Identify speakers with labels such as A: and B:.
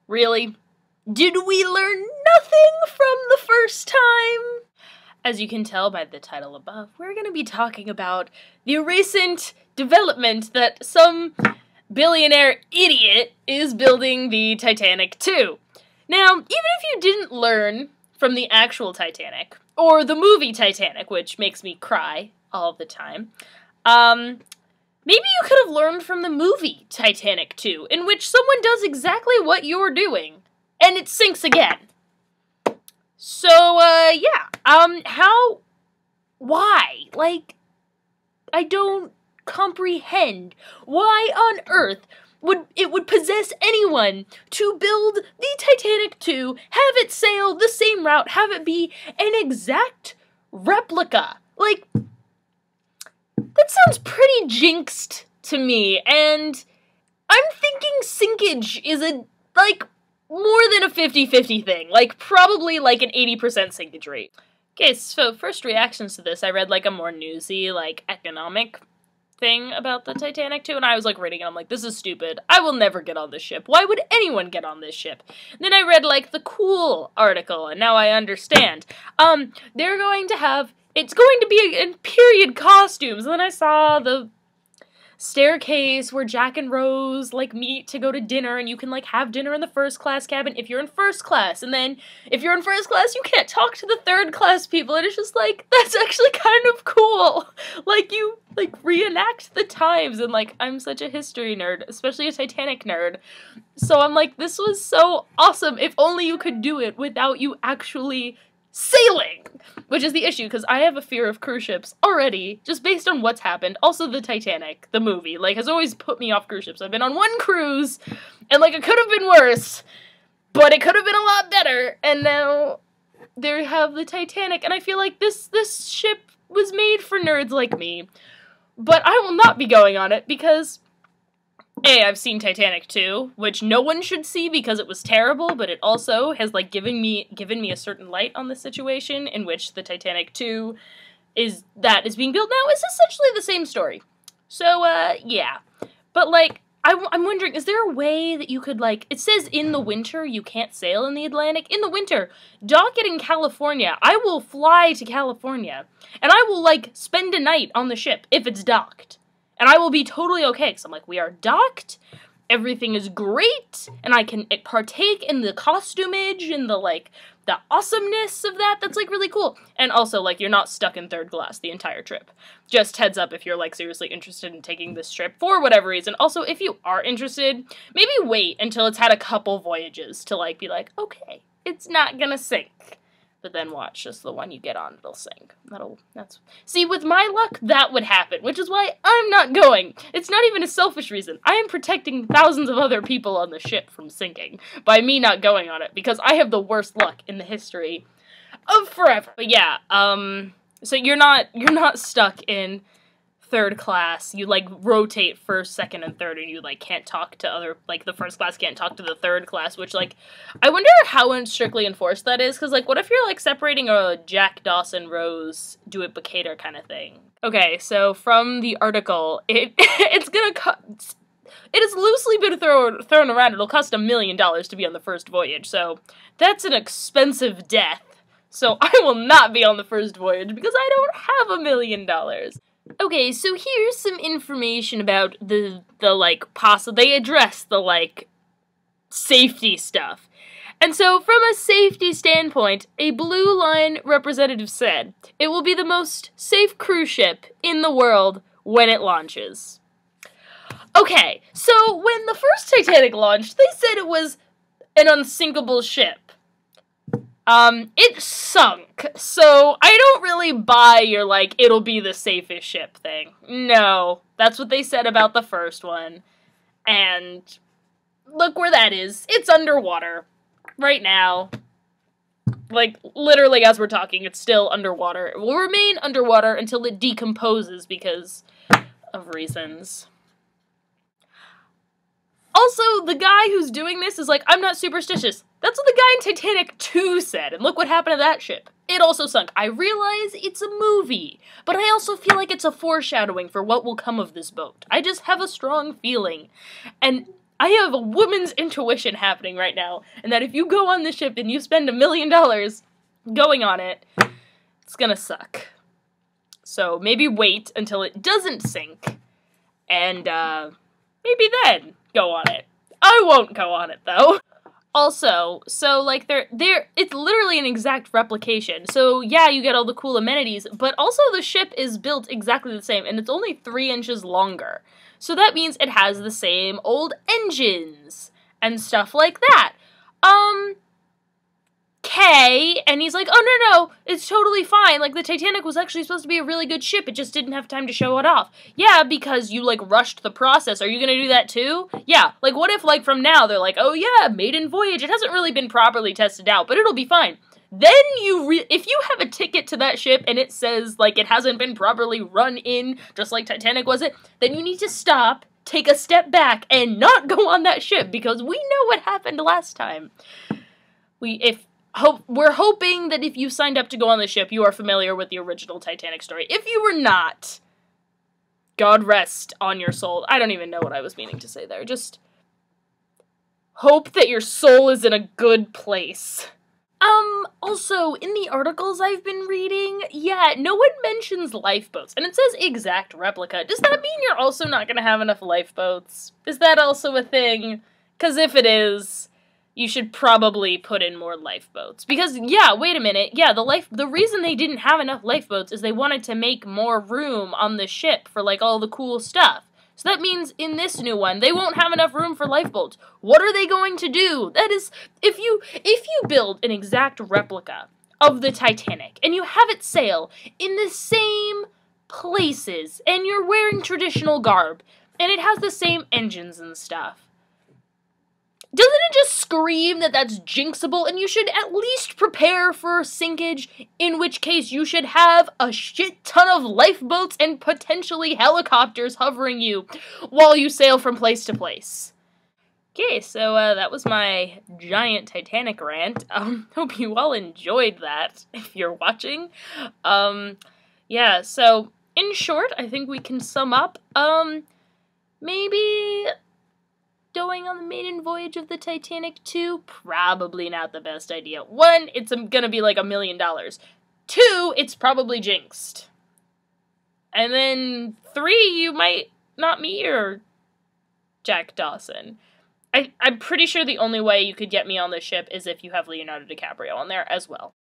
A: Really? Did we learn nothing from the first time? As you can tell by the title above, we're going to be talking about the recent development that some billionaire idiot is building the Titanic II. Now, even if you didn't learn from the actual Titanic, or the movie Titanic, which makes me cry all the time, maybe you could have learned from the movie Titanic II, in which someone does exactly what you're doing, and it sinks again. So, why? Like, I don't comprehend why on earth it would possess anyone to build the Titanic II, have it sail the same route, have it be an exact replica. Like, that sounds pretty jinxed to me, and I'm thinking sinkage is more than a 50-50 thing. Like, probably like an 80% sinkage rate. Okay, so first reactions to this, I read like a more newsy, like, economic thing about the Titanic II, and I was like reading it, I'm like, this is stupid. I will never get on this ship. Why would anyone get on this ship? And then I read like the cool article, and now I understand. They're going to have, it's going to be in period costumes, and then I saw the staircase where Jack and Rose, like, meet to go to dinner, and you can, like, have dinner in the first class cabin if you're in first class, and then if you're in first class, you can't talk to the third class people, and it's just, like, that's actually kind of cool. Like, you, like, reenact the times, and, like, I'm such a history nerd, especially a Titanic nerd, so I'm like, this was so awesome, if only you could do it without you actually sailing, which is the issue, because I have a fear of cruise ships already, just based on what's happened. Also, the Titanic, the movie, like, has always put me off cruise ships. I've been on one cruise, and, like, it could have been worse, but it could have been a lot better, and now they have the Titanic, and I feel like this ship was made for nerds like me, but I will not be going on it, because A, I've seen Titanic II, which no one should see because it was terrible, but it also has, like, given me a certain light on the situation in which the Titanic II is being built now is essentially the same story. So, yeah. But, like, I'm wondering, is there a way that you could, like, it says in the winter you can't sail in the Atlantic. In the winter, dock it in California. I will fly to California, and I will, like, spend a night on the ship if it's docked. And I will be totally okay, because I'm like, we are docked, everything is great, and I can partake in the costumage and the, like, the awesomeness of that. That's, like, really cool. And also, like, you're not stuck in third class the entire trip. Just heads up if you're, like, seriously interested in taking this trip for whatever reason. Also, if you are interested, maybe wait until it's had a couple voyages to, like, be like, okay, it's not gonna sink. But then watch, just the one you get on, it'll sink. See, with my luck, that would happen, which is why I'm not going. It's not even a selfish reason. I am protecting thousands of other people on the ship from sinking by me not going on it, because I have the worst luck in the history of forever. But yeah, so you're not stuck in third class. You, like, rotate first, second, and third, and you, like, can't talk to other, like, the first class can't talk to the third class, which, like, I wonder how strictly enforced that is, because, like, what if you're, like, separating a Jack Dawson, Rose, Dewitt-Bukater kind of thing? Okay, so from the article, it has loosely been thrown around, it'll cost $1 million to be on the first voyage, so that's an expensive death, so I will not be on the first voyage, because I don't have $1 million. Okay, so here's some information about the like, they address the, like, safety stuff. And so, from a safety standpoint, a Blue Line representative said, it will be the most safe cruise ship in the world when it launches. Okay, so when the first Titanic launched, they said it was an unsinkable ship. It sunk, so I don't really buy your, like, it'll be the safest ship thing. No, that's what they said about the first one, and look where that is. It's underwater right now. Like, literally as we're talking, it's still underwater. It will remain underwater until it decomposes because of reasons. Also, the guy who's doing this is like, I'm not superstitious. That's what the guy in Titanic II said, and look what happened to that ship. It also sunk. I realize it's a movie, but I also feel like it's a foreshadowing for what will come of this boat. I just have a strong feeling. And I have a woman's intuition happening right now, and that if you go on the ship and you spend $1 million going on it, it's gonna suck. So maybe wait until it doesn't sink, and maybe then go on it. I won't go on it, though. Also, so, like, it's literally an exact replication. So, yeah, you get all the cool amenities, but also the ship is built exactly the same, and it's only 3 inches longer. So that means it has the same old engines and stuff like that. Okay, and he's like, oh, no, it's totally fine. Like, the Titanic was actually supposed to be a really good ship. It just didn't have time to show it off. Yeah, because you, like, rushed the process. Are you gonna do that, too? Yeah, like, what if, like, from now, they're like, oh, yeah, maiden voyage. It hasn't really been properly tested out, but it'll be fine. Then if you have a ticket to that ship and it says, like, it hasn't been properly run in, just like Titanic was it, then you need to stop, take a step back, and not go on that ship, because we know what happened last time. We're hoping that if you signed up to go on the ship, you are familiar with the original Titanic story. If you were not, God rest on your soul. I don't even know what I was meaning to say there. Just hope that your soul is in a good place. Also, in the articles I've been reading, yeah, no one mentions lifeboats, and it says exact replica. Does that mean you're also not gonna have enough lifeboats? Is that also a thing? Because if it is, you should probably put in more lifeboats. Because, yeah, wait a minute, yeah, the reason they didn't have enough lifeboats is they wanted to make more room on the ship for, like, all the cool stuff. So that means in this new one, they won't have enough room for lifeboats. What are they going to do? That is, if you build an exact replica of the Titanic, and you have it sail in the same places, and you're wearing traditional garb, and it has the same engines and stuff, doesn't it just scream that that's jinxable, and you should at least prepare for sinkage, in which case you should have a shit ton of lifeboats and potentially helicopters hovering you while you sail from place to place. Okay, so that was my giant Titanic rant. Hope you all enjoyed that, if you're watching. Yeah, so in short, I think we can sum up, maybe going on the maiden voyage of the Titanic II, probably not the best idea. 1, it's gonna be like $1 million. 2, it's probably jinxed. And then 3, you might not meet your Jack Dawson. I'm pretty sure the only way you could get me on the ship is if you have Leonardo DiCaprio on there as well.